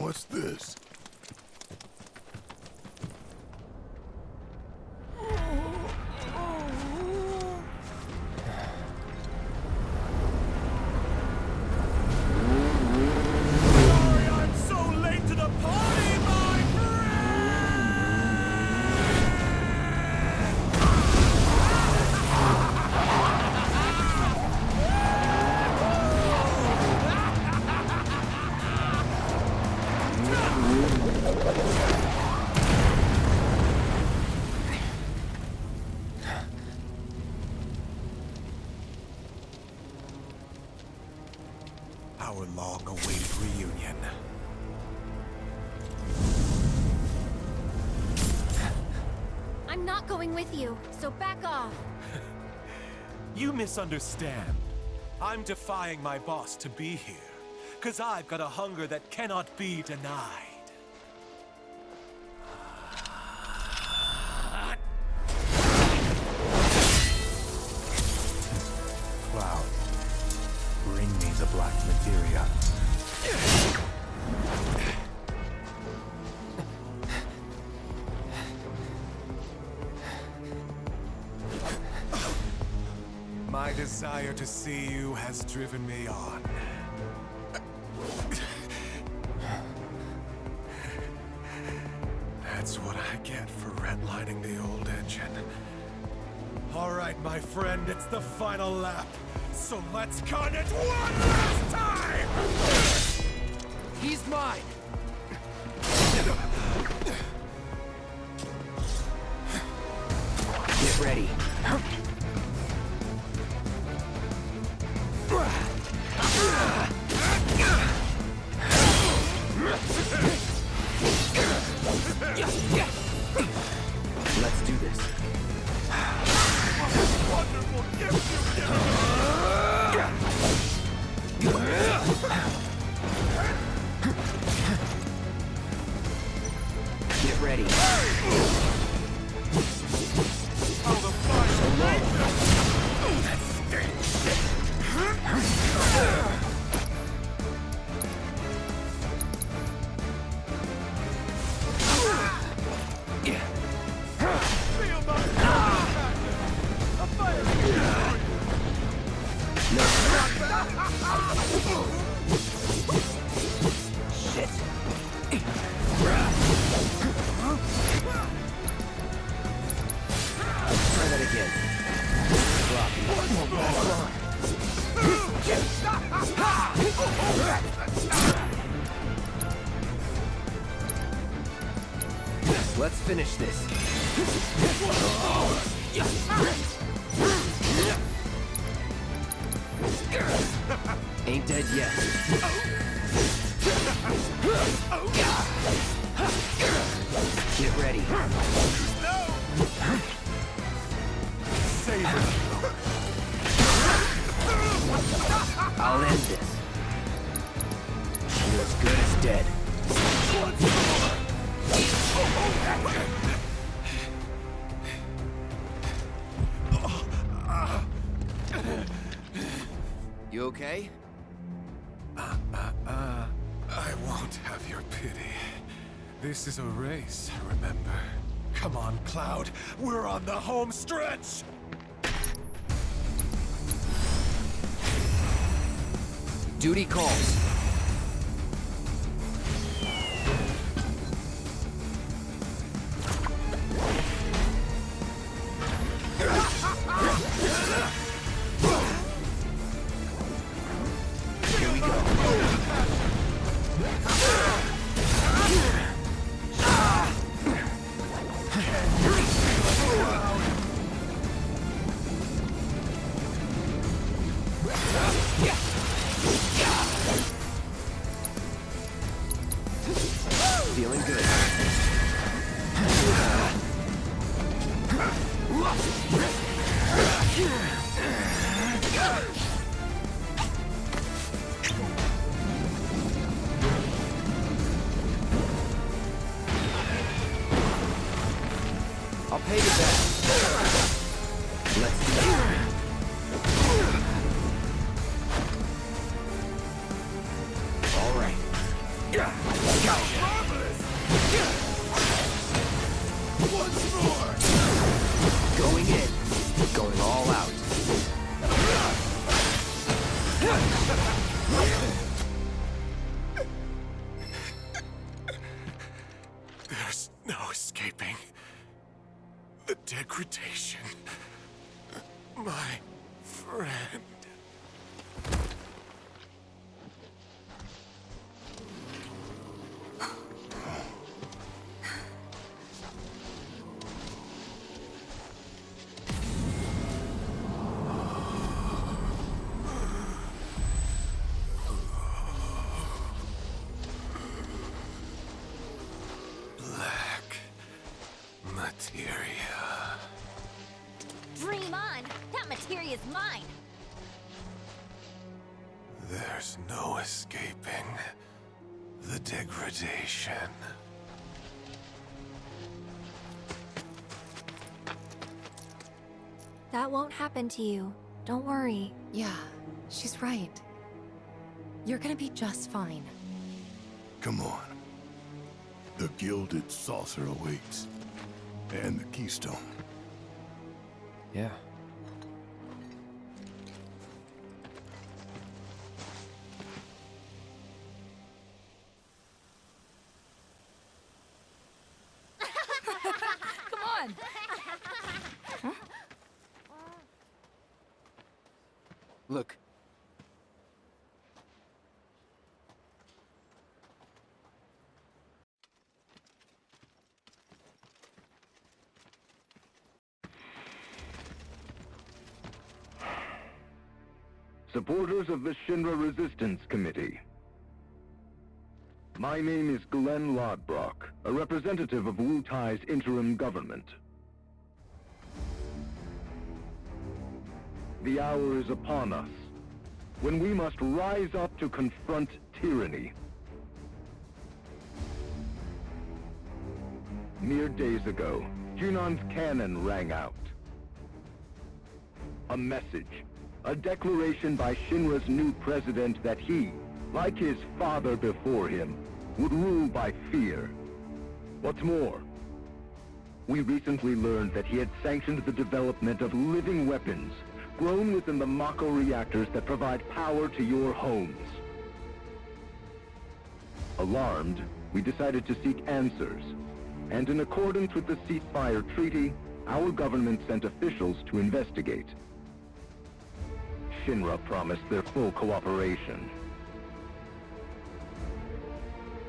What's this? Our long-awaited reunion. I'm not going with you, so back off. You misunderstand. I'm defying my boss to be here, 'cause I've got a hunger that cannot be denied. Cloud, bring me the black materia. My desire to see you has driven me on. That's what I get for redlining the old engine. All right, my friend, it's the final lap. So let's cut it one last time! He's mine! Get ready. Let's do this. Wonderful gift you Get ready. Oh, the fire! Feel my a fire! Shit. Try that again. Let's finish this. Ain't dead yet. Get ready. Save it! I'll end this. You're as good as dead. You okay? I won't have your pity. This is a race, remember? Come on, Cloud. We're on the home stretch! Duty calls. Here we go. Feeling good. I'll pay you back. Let's do it. All right. Go. materia is mine! There's no escaping the degradation. That won't happen to you. Don't worry. Yeah, she's right. You're gonna be just fine. Come on. The gilded saucer awaits. And the keystone. Yeah. Come on! Look. Supporters of the Shinra Resistance Committee. My name is Glenn Lodbrok, a representative of Wutai's interim government. The hour is upon us, when we must rise up to confront tyranny. Mere days ago, Junon's cannon rang out. A message. A declaration by Shinra's new president that he, like his father before him, would rule by fear. What's more, we recently learned that he had sanctioned the development of living weapons grown within the Mako reactors that provide power to your homes. Alarmed, we decided to seek answers, and in accordance with the ceasefire treaty, our government sent officials to investigate. Shinra promised their full cooperation.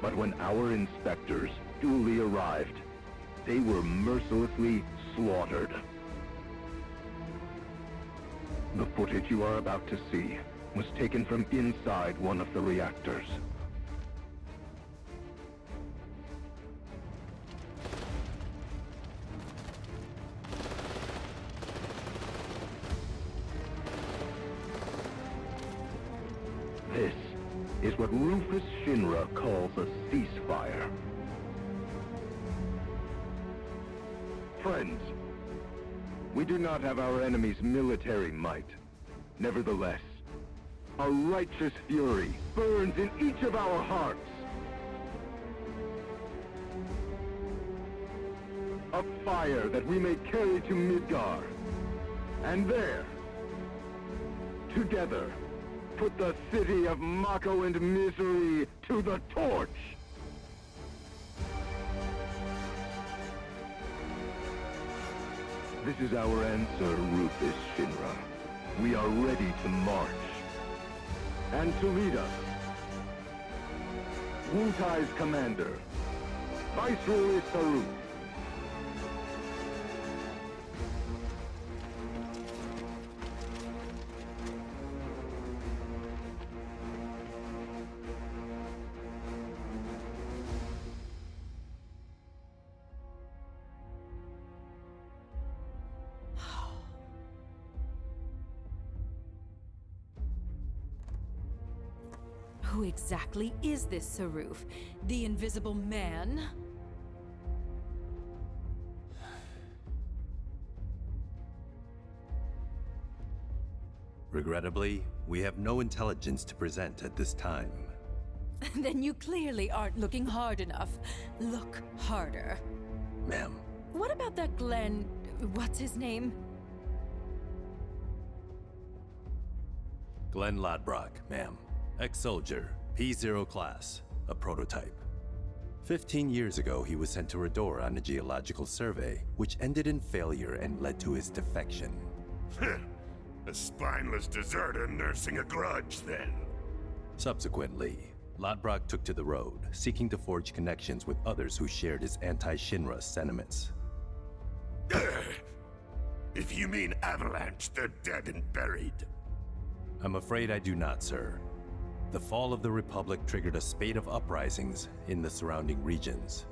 But when our inspectors duly arrived, they were mercilessly slaughtered. The footage you are about to see was taken from inside one of the reactors. This is what Rufus Shinra calls a ceasefire. Friends, we do not have our enemy's military might. Nevertheless, a righteous fury burns in each of our hearts. A fire that we may carry to Midgar. And there, together, put the city of Mako and misery to the torch! This is our answer, Rufus Shinra. We are ready to march. And to lead us, Wutai's commander, Viceroy Sarut. Who exactly is this Saruf? The Invisible Man? Regrettably, we have no intelligence to present at this time. Then you clearly aren't looking hard enough. Look harder. Ma'am. What about that Glenn... what's his name? Glenn Lodbrok, ma'am. Ex-soldier, P0 class, a prototype. 15 years ago, he was sent to Redor on a geological survey, which ended in failure and led to his defection. A spineless deserter nursing a grudge, then. Subsequently, Lodbrok took to the road, seeking to forge connections with others who shared his anti-Shinra sentiments. If you mean Avalanche, they're dead and buried. I'm afraid I do not, sir. The fall of the Republic triggered a spate of uprisings in the surrounding regions.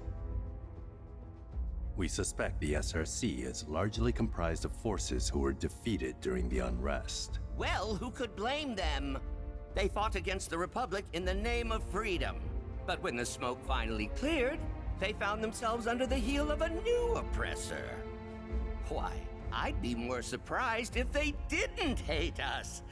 We suspect the SRC is largely comprised of forces who were defeated during the unrest. Well, who could blame them? They fought against the Republic in the name of freedom. But when the smoke finally cleared, they found themselves under the heel of a new oppressor. Why, I'd be more surprised if they didn't hate us.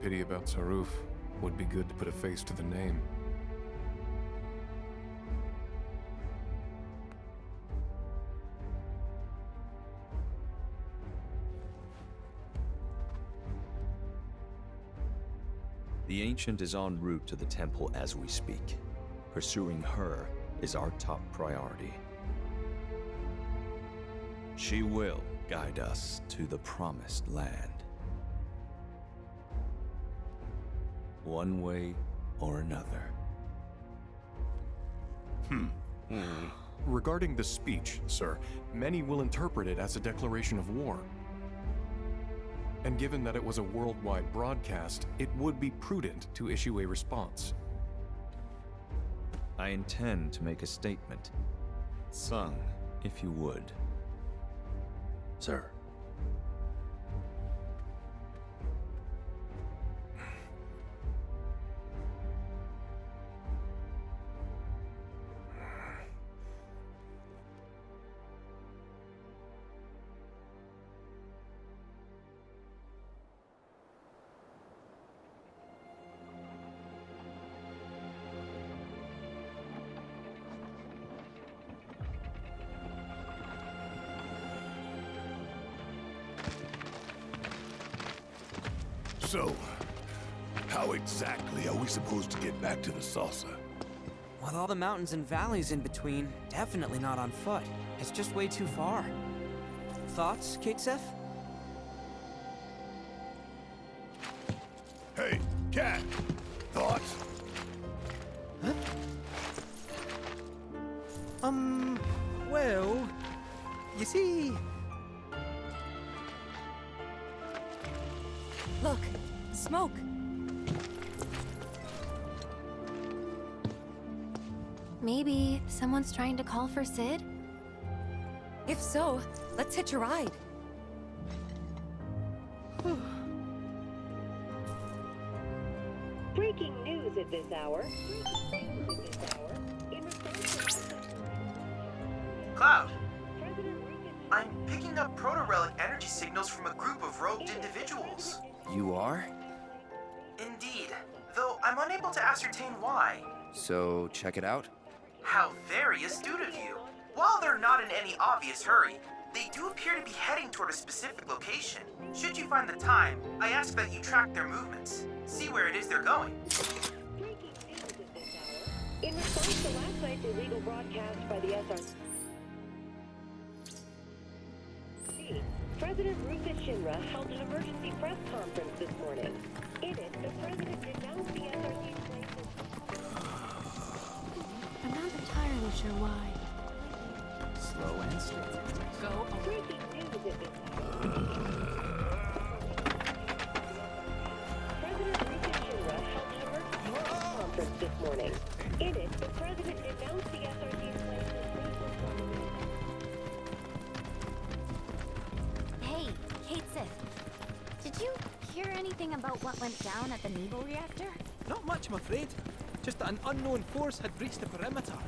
Pity about Saruf. Would be good to put a face to the name. The Ancient is en route to the temple as we speak. Pursuing her is our top priority. She will guide us to the promised land. One way or another. Regarding the speech, sir, many will interpret it as a declaration of war. And given that it was a worldwide broadcast, it would be prudent to issue a response. I intend to make a statement. Sung, if you would. Sir. So, how exactly are we supposed to get back to the saucer? With all the mountains and valleys in between, definitely not on foot. It's just way too far. Thoughts, Katesef? Hey, Cat! Thoughts? Well, you see... Look, smoke. Maybe someone's trying to call for Sid? If so, let's hitch a ride. Breaking news at this hour. Cloud, I'm picking up proto-relic energy signals from a group of robed individuals. You are? Indeed, though I'm unable to ascertain why. So, check it out? How very astute of you. While they're not in any obvious hurry, they do appear to be heading toward a specific location. Should you find the time, I ask that you track their movements. See where it is they're going. Breaking news at this hour. In response to last night's illegal broadcast by the SRC, President Rufus Shinra held an emergency press conference this morning. In it, the president denounced the SRC's claims. I'm not entirely sure why. Slow and steady. Go Breaking news at this hour. President Rufus Shinra held an emergency press conference this morning. In it, the president denounced the SRC's claims that Hey, Katesef. Did you hear anything about what went down at the naval reactor? Not much, I'm afraid. Just that an unknown force had breached the perimeter.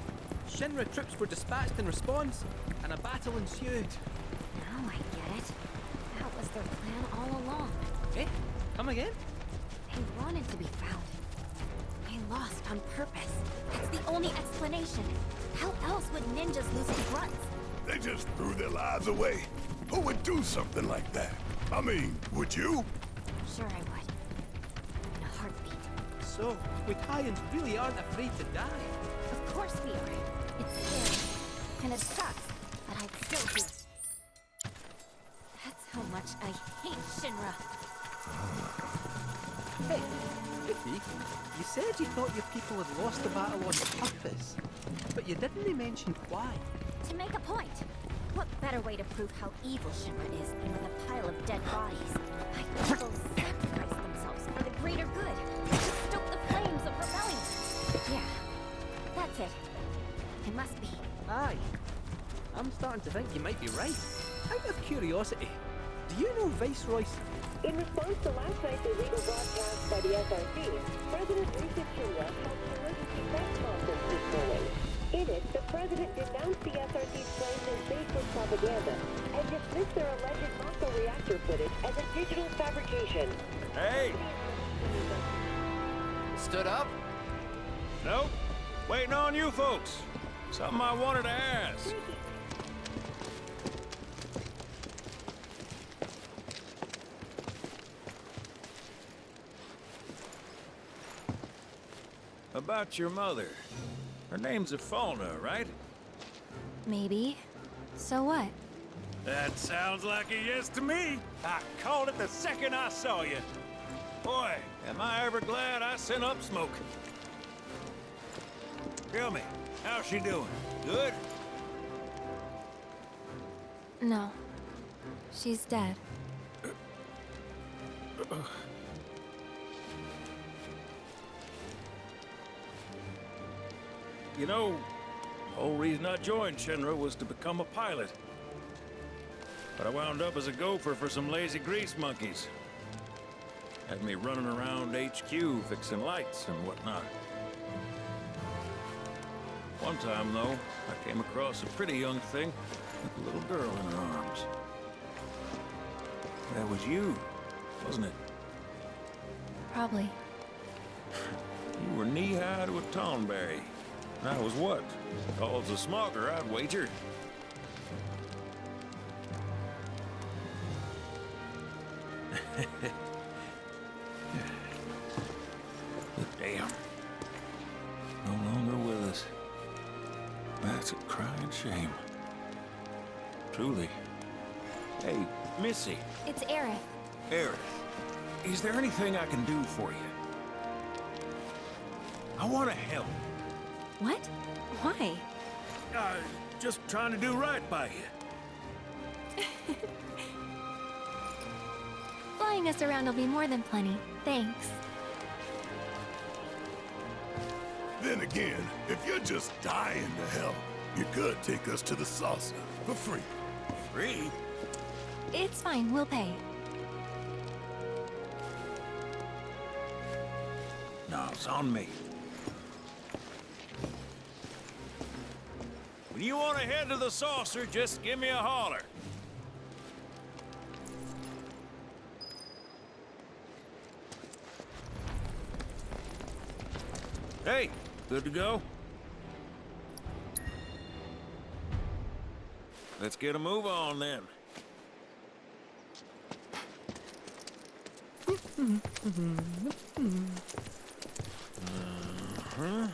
Shinra troops were dispatched in response, and a battle ensued. Now I get it. That was their plan all along. Eh? Come again? They wanted to be found. They lost on purpose. That's the only explanation. How else would ninjas lose to grunts? They just threw their lives away. Who would do something like that? I mean, would you? Sure I would. In a heartbeat. So, we Italians really aren't afraid to die. Of course we are. It's scary. And it sucks. But I'd still do. That's how much I hate Shinra. Hey, Vicky, you said you thought your people had lost the battle on purpose, but you didn't mention why. To make a point. What better way to prove how evil Shinra is than with a pile of dead bodies? My people sacrificed themselves greater good. To stoke the flames of rebellion. Yeah, that's it. It must be. Aye. I'm starting to think you might be right. Out of curiosity, do you know Viceroy? In response to last night's illegal broadcast by the SRC, President Rita Chula held an emergency press conference this morning. In it, the president denounced the SRC's claims as baseless propaganda and dismissed their alleged Mako reactor footage as a digital fabrication. Hey! Stood up? Nope. Waiting on you folks. Something I wanted to ask. About your mother. Her name's Afalna, right? Maybe. So what? That sounds like a yes to me. I called it the second I saw you. Boy, am I ever glad I sent up Smoke. Tell me, how's she doing? Good? No. She's dead. You know, the whole reason I joined Shinra was to become a pilot. But I wound up as a gopher for some lazy grease monkeys. Had me running around HQ fixing lights and whatnot. One time, though, I came across a pretty young thing with a little girl in her arms. That was you, wasn't it? Probably. You were knee-high to a tonberry. And I was what? Tall as a smogger, I'd wager. But damn. No longer with us. That's a crying shame. Truly. Hey, Missy. It's Aerith. Aerith, is there anything I can do for you? I want to help. What? Why? Just trying to do right by you. Flying us around will be more than plenty. Thanks. Then again, if you're just dying to help, you could take us to the saucer for free. Free? It's fine, we'll pay. No, it's on me. When you want to head to the saucer, just give me a holler. Hey, good to go? Let's get a move on then. Uh-huh.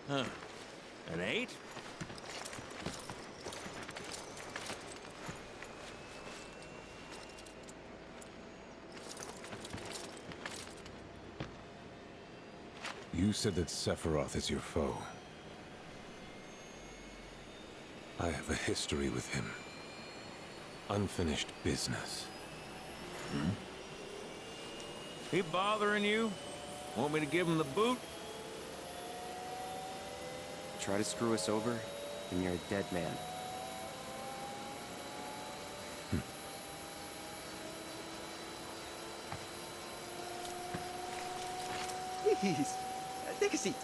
Huh. An 8? You said that Sephiroth is your foe. I have a history with him. Unfinished business. Hmm? He bothering you? Want me to give him the boot? Try to screw us over, and you're a dead man. Please, take a seat.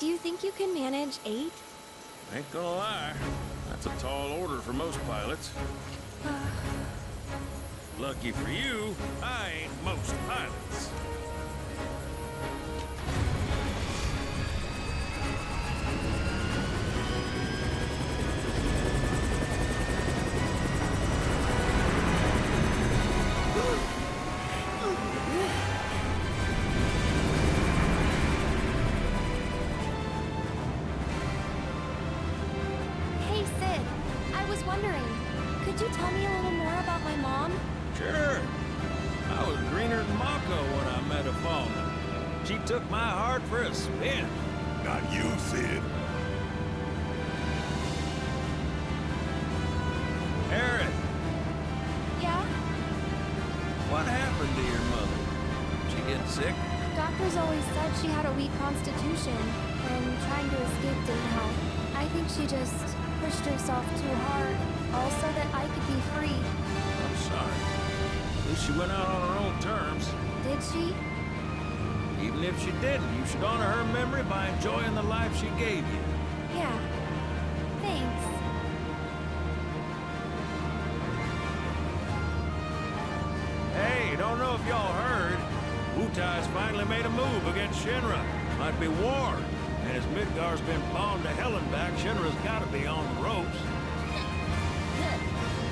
Do you think you can manage 8? Ain't gonna lie. That's a tall order for most pilots. Lucky for you, I ain't most pilots. Hey, Sid. I was wondering, could you tell me a little more about my mom? Sure. I was greener than Mako when I met her fauna. She took my heart for a spin. Not you, Sid. Erin, Yeah? what happened to your mother? She get sick? Doctors always said she had a weak constitution, and trying to escape didn't help. I think she just pushed herself too hard, all so that I could be free. I'm sorry. At least she went out on her own terms. Did she? Even if she didn't, you should honor her memory by enjoying the life she gave you. Yeah. Thanks. Hey, don't know if y'all heard. Wutai's finally made a move against Shinra. Might be war. And as Midgar's been bound to hell and back, Shinra's gotta be on the ropes.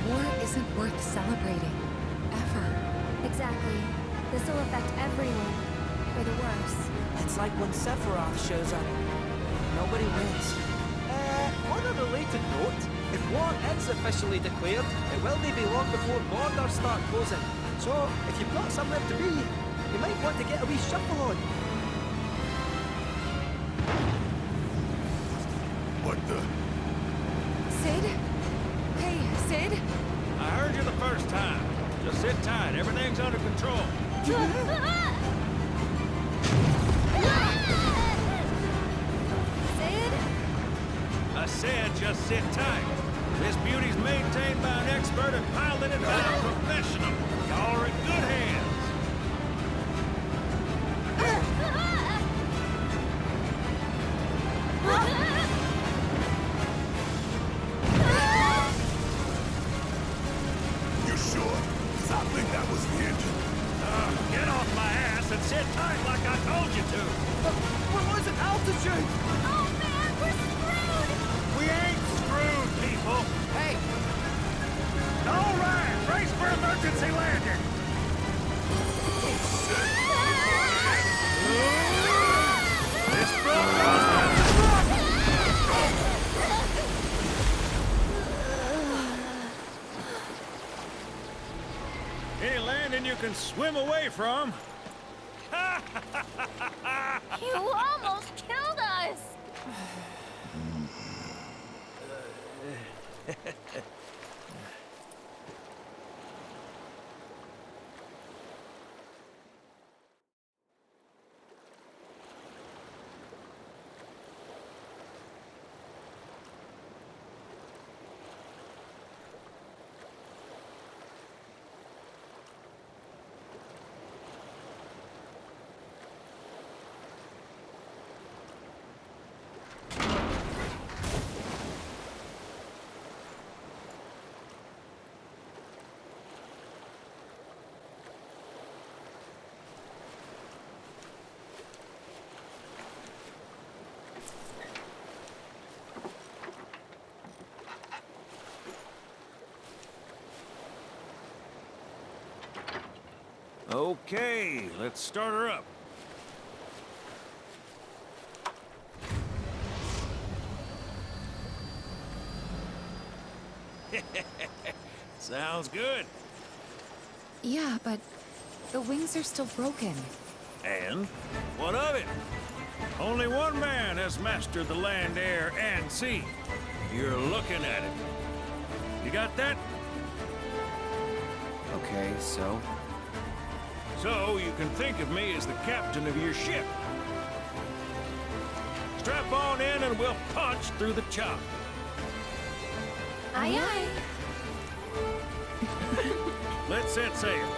War isn't worth celebrating. Ever. Exactly. This will affect everyone. For the worse. It's like when Sephiroth shows up. Nobody wins. On a related note, if war is officially declared, it will be long before borders start closing. So, if you've got somewhere to be, you might want to get a wee shuffle on. What the? Sid? Hey, Sid? I heard you the first time. Just sit tight. Everything's under control. Sid? I said just sit tight. This beauty's maintained by an expert and piloted by a professional. Y'all are in good hands. You sure? 'Cause I think that was the engine. Get off my ass and sit tight like I told you to. We're losing altitude! Oh man, we're screwed! We ain't screwed, people. Hey, All right, brace for emergency landing. This Any landing you can swim away from. You almost killed us! Okay, let's start her up. Sounds good. Yeah, but the wings are still broken. And what of it? Only one man has mastered the land, air, and sea. You're looking at it. You got that? Okay, so? So you can think of me as the captain of your ship. Strap on in and we'll punch through the chop. Aye, aye. Let's set sail.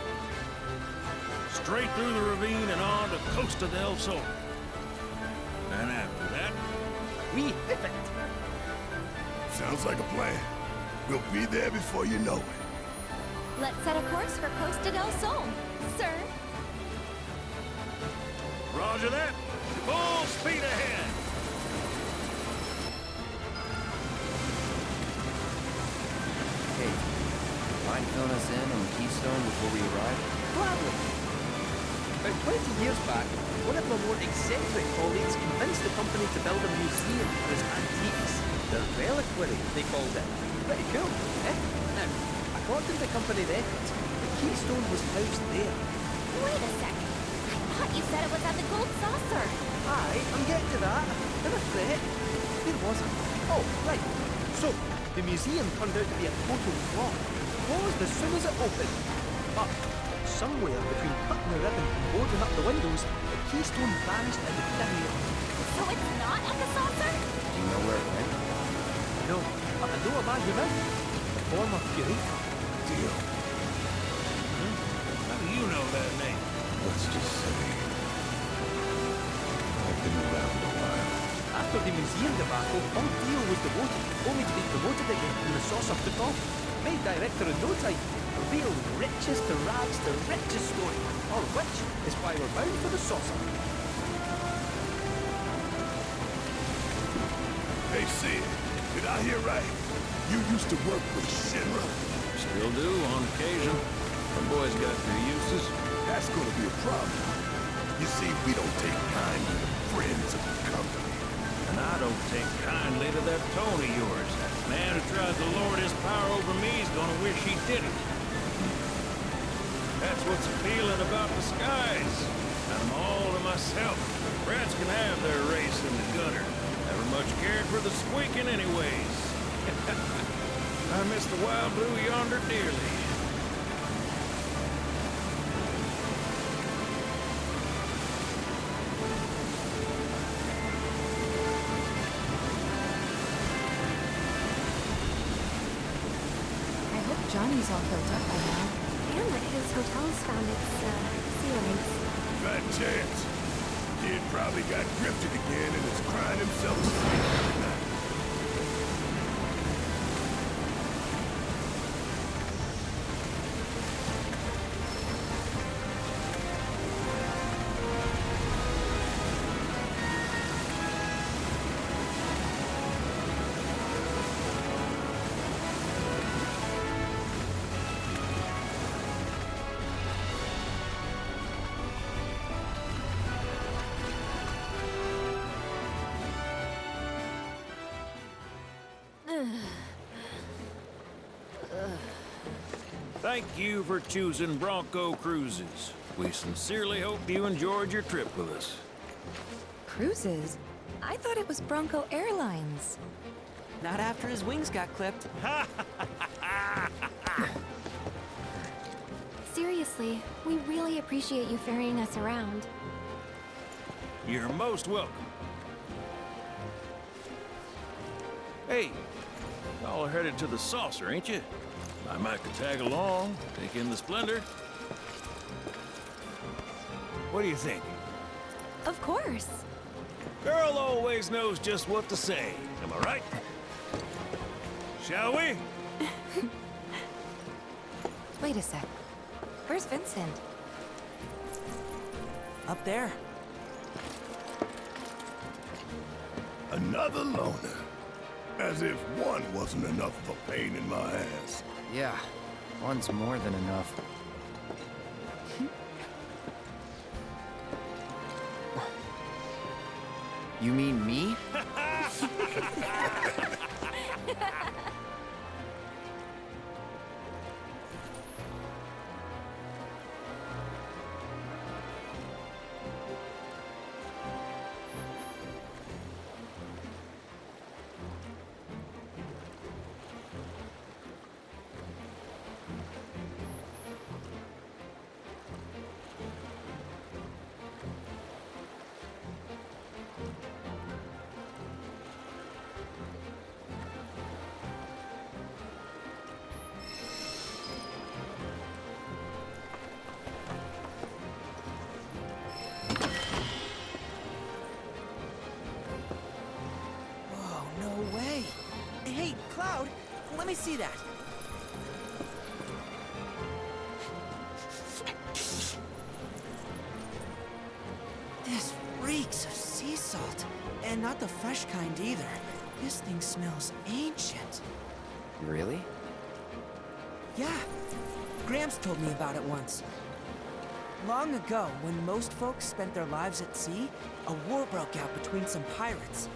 Straight through the ravine and on to Costa del Sol. And after that, we hit it. Sounds like a plan. We'll be there before you know it. Let's set a course for Costa del Sol, sir. Roger that. Full speed ahead. Hey, mind filling us in on Keystone before we arrive? Gladly. About 20 years back, one of my more eccentric colleagues convinced the company to build a museum for his antiques. The reliquary, they called it. Pretty cool, eh? Now, according to company records, the Keystone was housed there. Wait a second. I thought you said it was at the gold saucer. Aye, I'm getting to that. Don't fret. Where was I? Oh, right. So, the museum turned out to be a total flop. Closed as soon as it opened. But, somewhere between cutting the ribbon and boarding up the windows, the keystone vanished into thin air. So it's not at the saucer? Do you know where it went? No, but I know a man who did. The former curator. Deal. How do you know that name? Let's just say I've been around a while. After the museum debacle, all Theo was devoted, only to be promoted again when the saucer took off. Made director in no time. A real riches to rags to riches story. All of which is why we're bound for the saucer. Hey Sid, did I hear right? You used to work with Shinra? Still do, on occasion. The boys got their uses. That's gonna be a problem. You see, we don't take kindly to friends of the company. And I don't take kindly to that tone of yours. That man who tries to lord his power over me is gonna wish he didn't. That's what's appealing about the skies. I'm all to myself. Rats can have their race in the gutter. Never much cared for the squeaking anyways. I miss the wild blue yonder dearly. I hope Johnny's all filled up by now. And that his hotel's found its, ceilings. Fat chance. Kid probably got drifted again and is crying himself to sleep. Thank you for choosing Bronco Cruises. We sincerely hope you enjoyed your trip with us. Cruises? I thought it was Bronco Airlines. Not after his wings got clipped. Seriously, we really appreciate you ferrying us around. You're most welcome. Hey, y'all are headed to the saucer, ain't you? I might could tag along, take in the splendor. What do you think? Of course. Girl always knows just what to say. Am I right? Shall we? Wait a sec. Where's Vincent? Up there. Another loner. As if one wasn't enough of a pain in my ass. Yeah, one's more than enough. You mean me? Hey, Cloud, let me see that. This reeks of sea salt. And not the fresh kind either. This thing smells ancient. Really? Yeah. Gramps told me about it once. Long ago, when most folks spent their lives at sea, a war broke out between some pirates.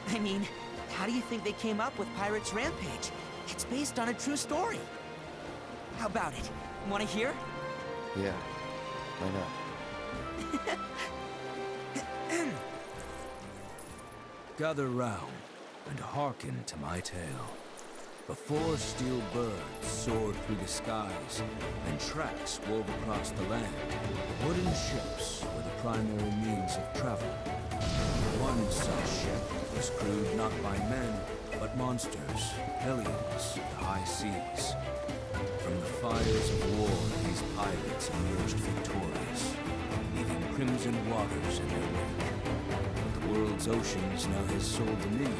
I mean, how do you think they came up with Pirates Rampage? It's based on a true story. How about it? Want to hear? Yeah. Why not? Gather round and hearken to my tale. Before steel birds soared through the skies and tracks wove across the land, wooden ships were the primary means of travel. One such ship was crewed not by men, but monsters, hellions, the high seas. From the fires of war, these pirates emerged victorious, leaving crimson waters in their wake. But the world's oceans now his sole dominion.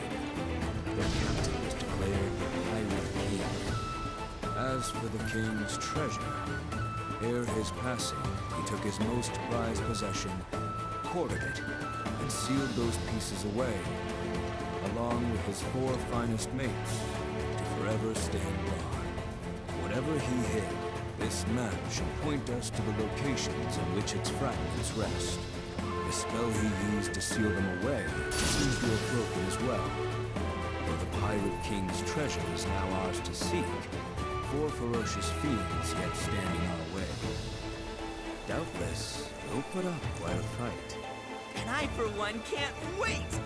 Their captain was declared Pirate King. As for the king's treasure, ere his passing, he took his most prized possession, corded it, and sealed those pieces away, along with his 4 finest mates, to forever stand guard. Whatever he hid, this map shall point us to the locations in which its fragments rest. The spell he used to seal them away seems to have broken as well. Though the Pirate King's treasure is now ours to seek, 4 ferocious fiends yet standing our way. Doubtless, we'll put up quite a fight. And I, for one, can't wait!